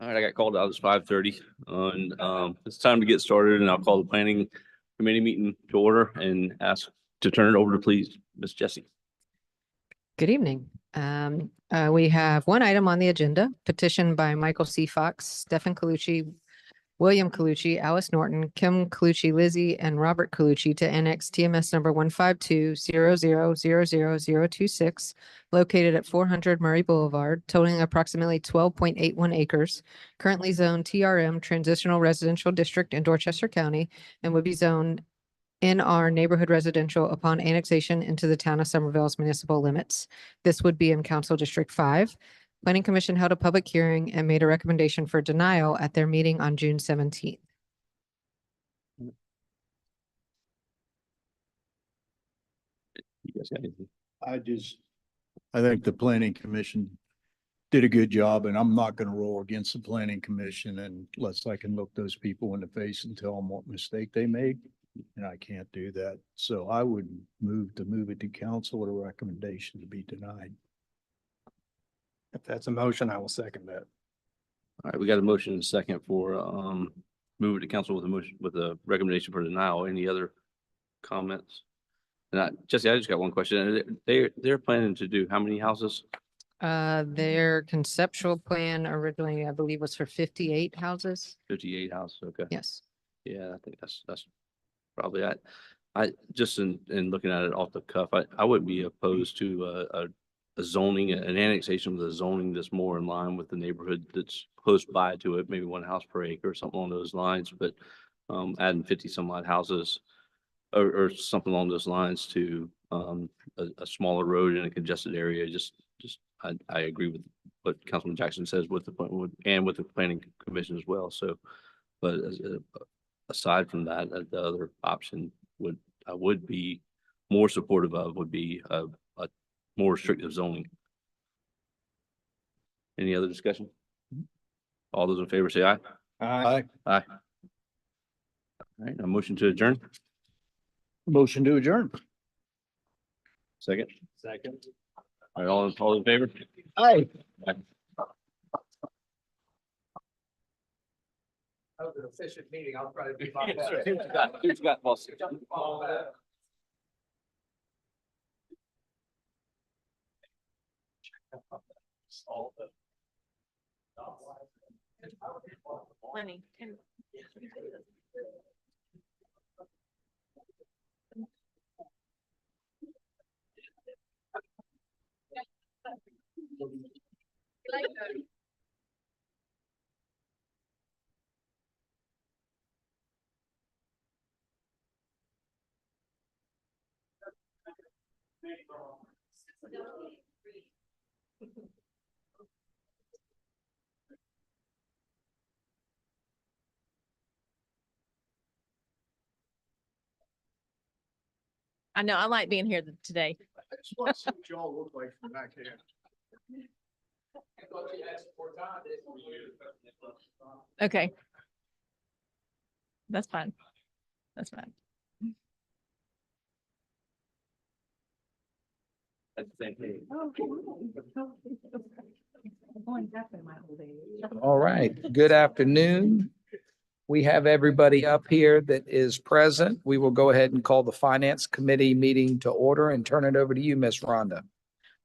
All right, I got called out. It's 5:30 and it's time to get started, and I'll call the planning committee meeting to order and ask to turn it over to please Miss Jessie. Good evening. We have one item on the agenda, petition by Michael C. Fox, Stephen Colucci, William Colucci, Alice Norton, Kim Colucci, Lizzie, and Robert Colucci to annex TMS number 15200000026, located at 400 Murray Boulevard, totaling approximately 12.81 acres, currently zoned TRM Transitional Residential District in Dorchester County, and would be zoned in our neighborhood residential upon annexation into the town of Somerville's municipal limits. This would be in Council District 5. Planning Commission held a public hearing and made a recommendation for denial at their meeting on June 17th. You guys got anything? I think the planning commission did a good job, and I'm not gonna roll against the planning commission unless I can look those people in the face and tell them what mistake they made. And I can't do that. So I would move it to council with a recommendation to be denied. If that's a motion, I will second that. All right, we got a motion and a second for move it to council with a motion with a recommendation for denial. Any other comments? And Jesse, I just got one question. They're planning to do how many houses? Their conceptual plan originally, I believe, was for 58 houses. 58 houses. Okay. Yes. Yeah, I think that's probably I just in looking at it off the cuff, I wouldn't be opposed to a zoning, an annexation with a zoning that's more in line with the neighborhood that's close by to it, maybe one house per acre or something along those lines, but adding 50 some odd houses or something along those lines to a smaller road in a congested area. I agree with what Councilman Jackson says with the and with the planning commission as well. So, but aside from that, the other option I would be more supportive of would be a more restrictive zoning. Any other discussion? All those in favor say aye. Aye. Aye. All right, a motion to adjourn. Motion to adjourn. Second. Second. All right, all in favor? Aye. Aye. That was an efficient meeting. I'll try to do Who's got boss? Lenny. I know, I like being here today. I just want to see what y'all look like from back there. Okay. That's fine. That's fine. That's the same thing. All right, good afternoon. We have everybody up here that is present. We will go ahead and call the Finance Committee meeting to order and turn it over to you, Miss Rhonda.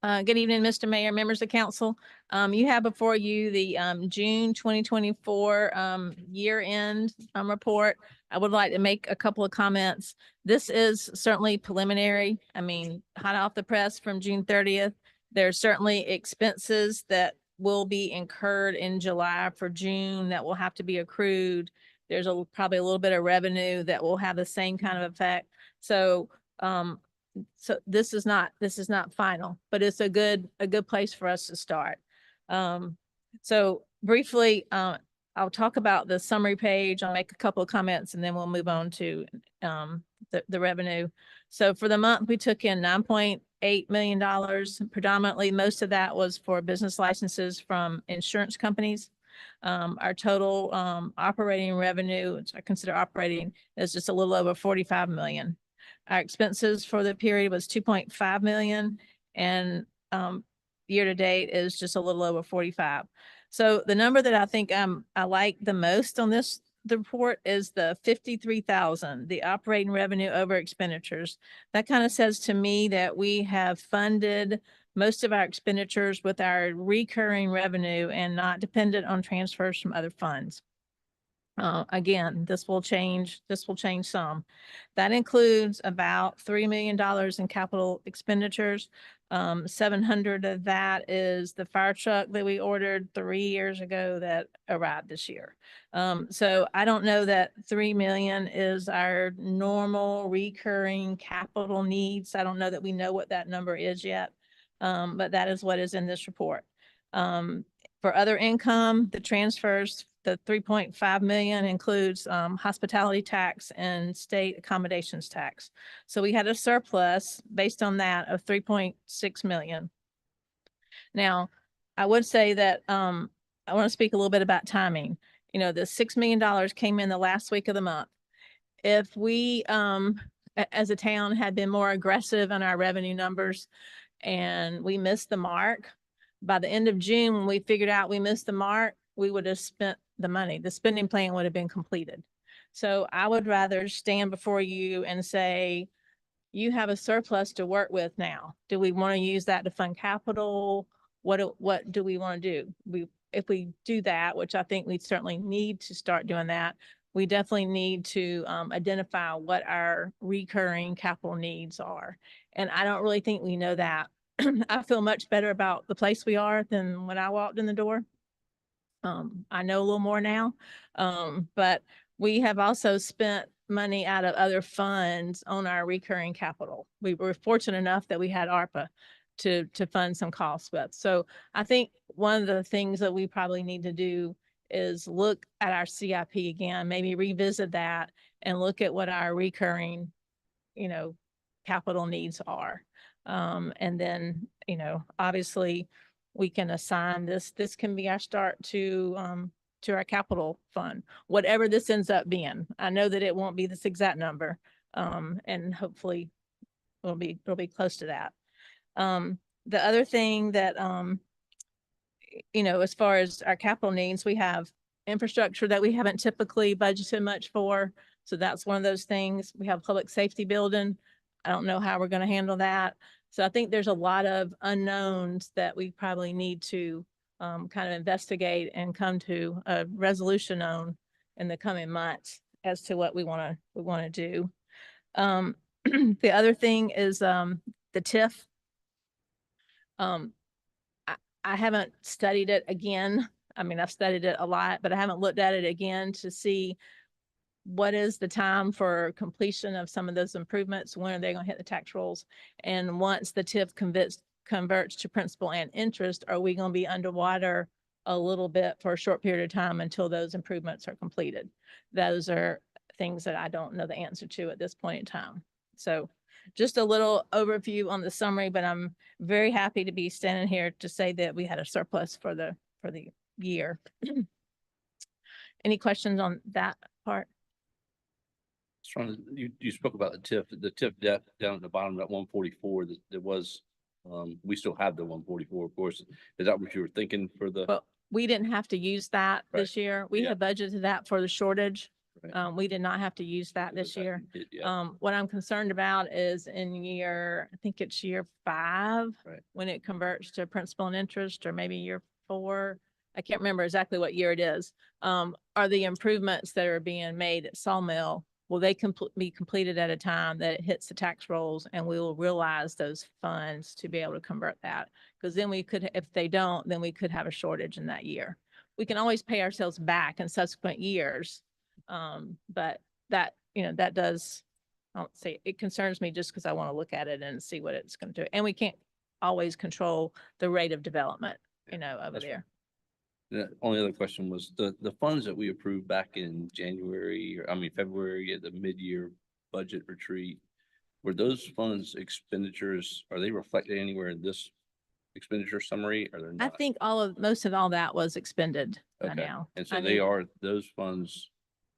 Good evening, Mr. Mayor, members of council. You have before you the June 2024 year-end report. I would like to make a couple of comments. This is certainly preliminary. I mean, hot off the press from June 30th. There's certainly expenses that will be incurred in July for June that will have to be accrued. There's probably a little bit of revenue that will have the same kind of effect. So this is not final, but it's a good place for us to start. So briefly, I'll talk about the summary page. I'll make a couple of comments and then we'll move on to the revenue. So for the month, we took in $9.8 million. Predominantly, most of that was for business licenses from insurance companies. Our total operating revenue, which I consider operating, is just a little over 45 million. Our expenses for the period was 2.5 million. And year to date is just a little over 45. So the number that I think I like the most on the report is the 53,000, the operating revenue over expenditures. That kind of says to me that we have funded most of our expenditures with our recurring revenue and not dependent on transfers from other funds. Again, this will change some. That includes about $3 million in capital expenditures. 700 of that is the fire truck that we ordered 3 years ago that arrived this year. So I don't know that 3 million is our normal recurring capital needs. I don't know that we know what that number is yet. But that is what is in this report. For other income, the transfers, the 3.5 million includes hospitality tax and state accommodations tax. So we had a surplus based on that of 3.6 million. Now, I would say that I want to speak a little bit about timing. You know, the $6 million came in the last week of the month. If we, as a town, had been more aggressive on our revenue numbers and we missed the mark, by the end of June, when we figured out we missed the mark, we would have spent the money. The spending plan would have been completed. So I would rather stand before you and say, you have a surplus to work with now. Do we want to use that to fund capital? What do we want to do? If we do that, which I think we certainly need to start doing that, we definitely need to identify what our recurring capital needs are. And I don't really think we know that. I feel much better about the place we are than when I walked in the door. I know a little more now, but we have also spent money out of other funds on our recurring capital. We were fortunate enough that we had ARPA to fund some costs with. So I think one of the things that we probably need to do is look at our CIP again, maybe revisit that and look at what our recurring, capital needs are. And then, obviously we can assign this can be our start to our capital fund, whatever this ends up being. I know that it won't be this exact number. And hopefully it'll be close to that. The other thing that, as far as our capital needs, we have infrastructure that we haven't typically budgeted much for. So that's one of those things. We have public safety building. I don't know how we're going to handle that. So I think there's a lot of unknowns that we probably need to kind of investigate and come to a resolution on in the coming months as to what we want to do. The other thing is the TIF. I haven't studied it again. I mean, I've studied it a lot, but I haven't looked at it again to see what is the time for completion of some of those improvements. When are they going to hit the tax rolls? And once the TIF converts to principal and interest, are we going to be underwater a little bit for a short period of time until those improvements are completed? Those are things that I don't know the answer to at this point in time. So just a little overview on the summary, but I'm very happy to be standing here to say that we had a surplus for the year. Any questions on that part? You spoke about the TIF debt down at the bottom, that 144, that there was, we still have the 144, of course. Is that what you were thinking for the? Well, we didn't have to use that Right. this year. We Yeah. had budgeted that for the shortage. Right. We did not have to use that this year. Yeah. What I'm concerned about is in I think it's year 5, Right. when it converts to principal and interest, or maybe year 4. I can't remember exactly what year it is. Are the improvements that are being made at Sawmill, will they be completed at a time that it hits the tax rolls and we will realize those funds to be able to convert that? Because then we could, if they don't, then we could have a shortage in that year. We can always pay ourselves back in subsequent years. But that, that does, I don't say it concerns me just because I want to look at it and see what it's going to do. And we can't always control the rate of development, over That's there. The only other question was the funds that we approved back in February at the mid-year budget retreat. Were those funds expenditures, are they reflected anywhere in this expenditure summary? Or they're I not? think most of all that was expended by Okay. now. And so I they mean, are, those funds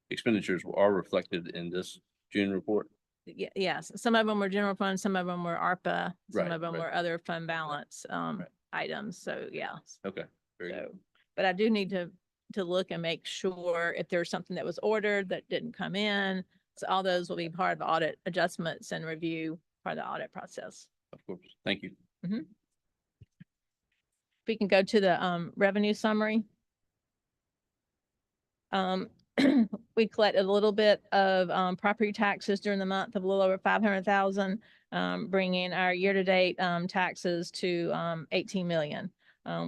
expenditures are reflected in this June report? Yes, some of them were general fund, some of them were ARPA, some Right, of them right. were other fund balance. Right. items. So, yeah. Okay. Very good. So, but I do need to look and make sure if there's something that was ordered that didn't come in. So all those will be part of the audit adjustments and review part of the audit process. Of course. Thank you. If we can go to the revenue summary. We collected a little bit of property taxes during the month of a little over 500,000, bringing our year-to-date taxes to 18 million.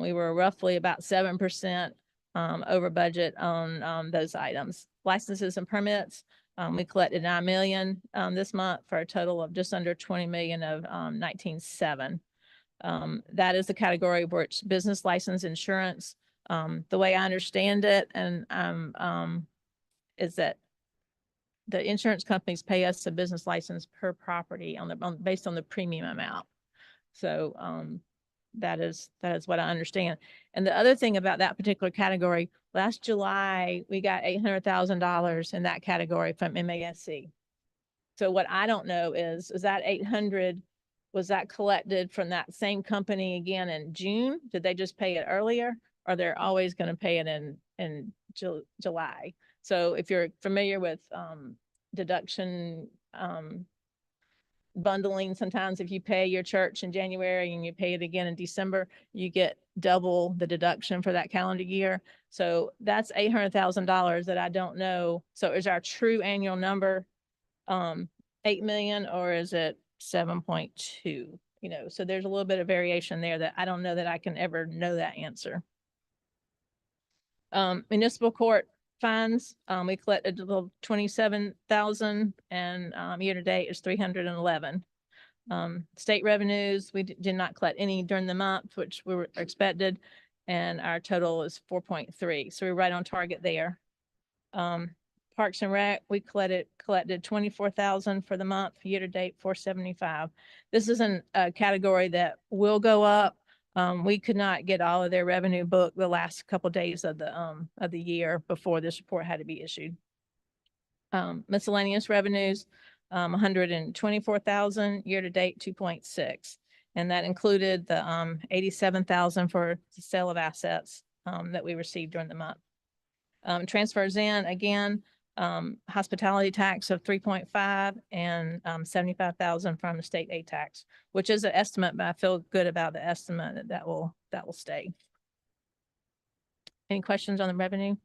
We were roughly about 7% over budget on those items. Licenses and permits, we collected 9 million this month for a total of just under 20 million of 19.7. That is the category where it's business license insurance. The way I understand it, and is that the insurance companies pay us a business license per property based on the premium amount. So that is what I understand. And the other thing about that particular category, last July, we got $800,000 in that category from MASC. So what I don't know is that 800, was that collected from that same company again in June? Did they just pay it earlier? Or they're always going to pay it in July? So if you're familiar with deduction bundling, sometimes if you pay your church in January and you pay it again in December, you get double the deduction for that calendar year. So that's $800,000 that I don't know. So is our true annual number 8 million, or is it 7.2? So there's a little bit of variation there that I don't know that I can ever know that answer. Municipal court fines, we collected a little 27,000, and year to date is 311. State revenues, we did not collect any during the month, which we were expected, and our total is 4.3. So we're right on target there. Parks and Rec, we collected 24,000 for the month, year to date 475. This is a category that will go up. We could not get all of their revenue booked the last couple of days of the year before this report had to be issued. Miscellaneous revenues, 124,000, year to date 2.6. And that included the 87,000 for the sale of assets that we received during the month. Transfers in, again, hospitality tax of 3.5 and 75,000 from the state aid tax, which is an estimate, but I feel good about the estimate that will stay. Any questions on the revenue?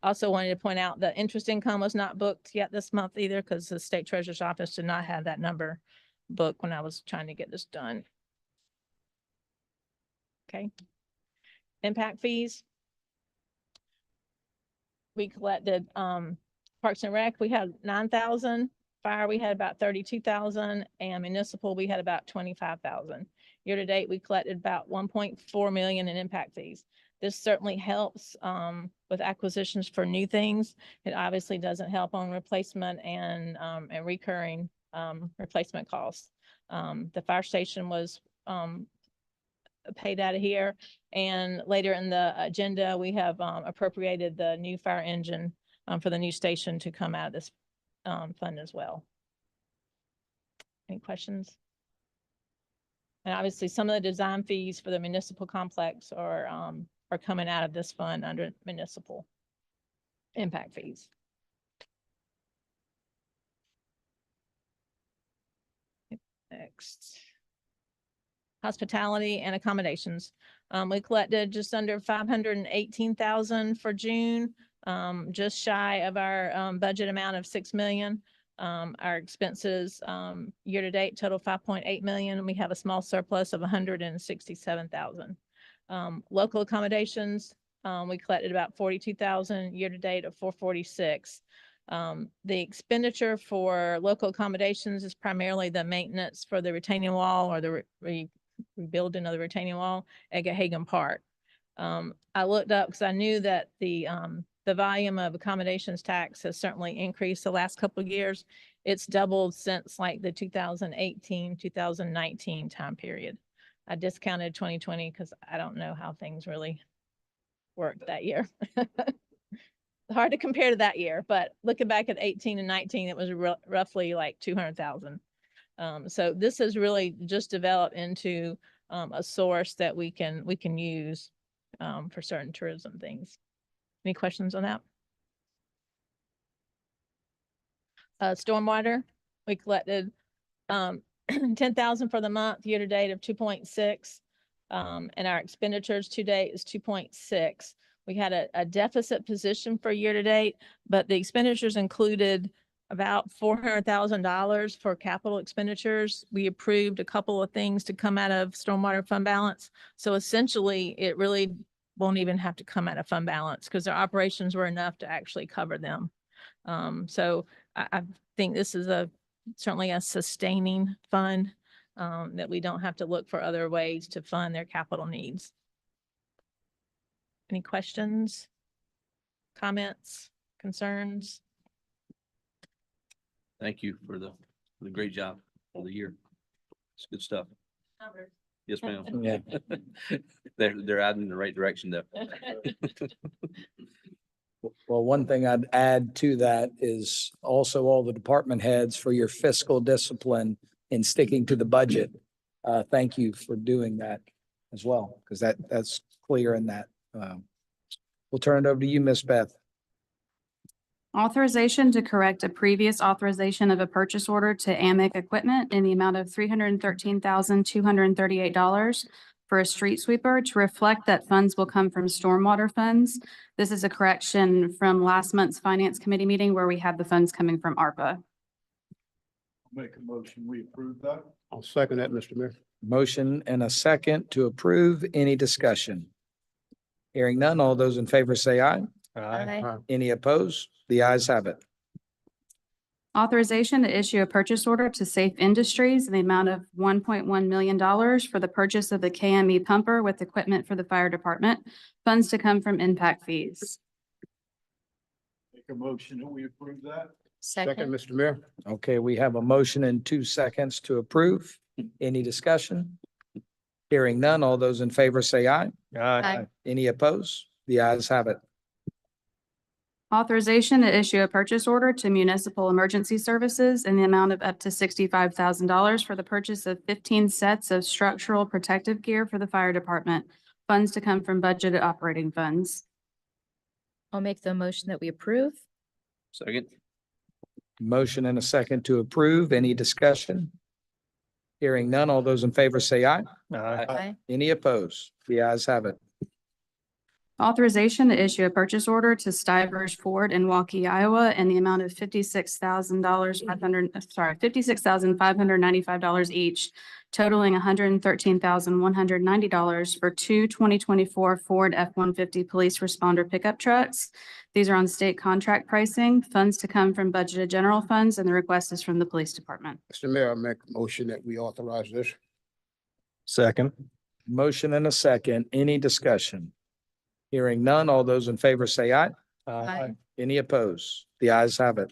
Also wanted to point out that interest income was not booked yet this month either, because the state treasurer's office did not have that number booked when I was trying to get this done. Okay. Impact fees. We collected Parks and Rec, we had 9,000. Fire, we had about 32,000, and municipal, we had about 25,000. Year to date, we collected about 1.4 million in impact fees. This certainly helps with acquisitions for new things. It obviously doesn't help on replacement and recurring replacement costs. The fire station was paid out of here, and later in the agenda, we have appropriated the new fire engine for the new station to come out of this fund as well. Any questions? And obviously, some of the design fees for the municipal complex are coming out of this fund under municipal impact fees. Next. Hospitality and accommodations. We collected just under 518,000 for June, just shy of our budget amount of 6 million. Our expenses year to date total 5.8 million. We have a small surplus of 167,000. Local accommodations, we collected about 42,000, year to date of 446. The expenditure for local accommodations is primarily the maintenance for the retaining wall, or the rebuilding of the retaining wall at Gahagan Park. I looked up because I knew that the volume of accommodations tax has certainly increased the last couple of years. It's doubled since like the 2018, 2019 time period. I discounted 2020 because I don't know how things really worked that year. Hard to compare to that year, but looking back at 18 and 19, it was roughly like 200,000. So this has really just developed into a source that we can use for certain tourism things. Any questions on that? Stormwater, we collected 10,000 for the month, year to date of 2.6. And our expenditures to date is 2.6. We had a deficit position for year to date, but the expenditures included about $400,000 for capital expenditures. We approved a couple of things to come out of stormwater fund balance. So essentially, it really won't even have to come out of fund balance because their operations were enough to actually cover them. So I think this is certainly a sustaining fund that we don't have to look for other ways to fund their capital needs. Any questions, comments, concerns? Thank you for the great job for the year. It's good stuff. Yes, ma'am. Yeah. They're adding in the right direction though. Well, one thing I'd add to that is also all the department heads for your fiscal discipline in sticking to the budget. Thank you for doing that as well, because that's clear in that. We'll turn it over to you, Ms. Beth. Authorization to correct a previous authorization of a purchase order to Amic Equipment in the amount of $313,238 for a street sweeper to reflect that funds will come from stormwater funds. This is a correction from last month's Finance Committee meeting where we had the funds coming from ARPA. Make a motion, we approve that. I'll second that, Mr. Mayor. Motion and a second to approve. Any discussion? Hearing none, all those in favor say aye. Aye. Any opposed? The ayes have it. Authorization to issue a purchase order to Safe Industries in the amount of $1.1 million for the purchase of the KME pumper with equipment for the fire department. Funds to come from impact fees. Make a motion, that we approve that. Second, Mr. Mayor. Okay, we have a motion and 2 seconds to approve. Any discussion? Hearing none, all those in favor say aye. Aye. Any opposed? The ayes have it. Authorization to issue a purchase order to Municipal Emergency Services in the amount of up to $65,000 for the purchase of 15 sets of structural protective gear for the fire department. Funds to come from budgeted operating funds. I'll make the motion that we approve. Second. Motion and a second to approve. Any discussion? Hearing none, all those in favor say aye. Aye. Any opposed? The ayes have it. Authorization to issue a purchase order to Stivers Ford in Waukee, Iowa in the amount of $56,595 each, totaling $113,190 for two 2024 Ford F-150 police responder pickup trucks. These are on state contract pricing. Funds to come from budgeted general funds, and the request is from the police department. Mr. Mayor, I make a motion that we authorize this. Second. Motion and a second. Any discussion? Hearing none, all those in favor say aye. Aye. Any opposed? The ayes have it.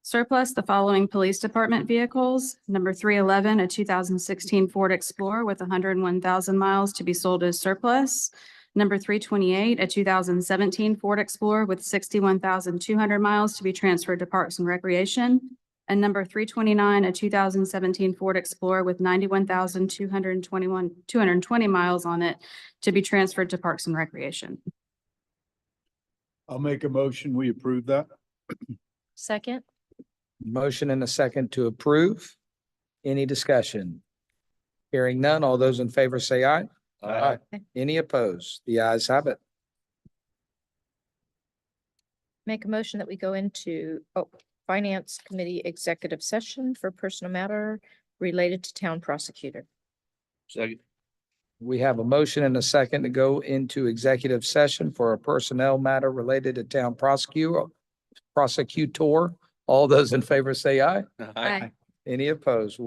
Surplus the following police department vehicles. Number 311, a 2016 Ford Explorer with 101,000 miles to be sold as surplus. Number 328, a 2017 Ford Explorer with 61,200 miles to be transferred to Parks and Recreation. And number 329, a 2017 Ford Explorer with 91,220 miles on it to be transferred to Parks and Recreation. I'll make a motion, we approve that. Second. Motion and a second to approve. Any discussion? Hearing none, all those in favor say aye. Aye. Any opposed? The ayes have it. Make a motion that we go into, Finance Committee executive session for personal matter related to town prosecutor. Second. We have a motion and a second to go into executive session for a personnel matter related to town prosecutor. All those in favor say aye. Aye. Any opposed?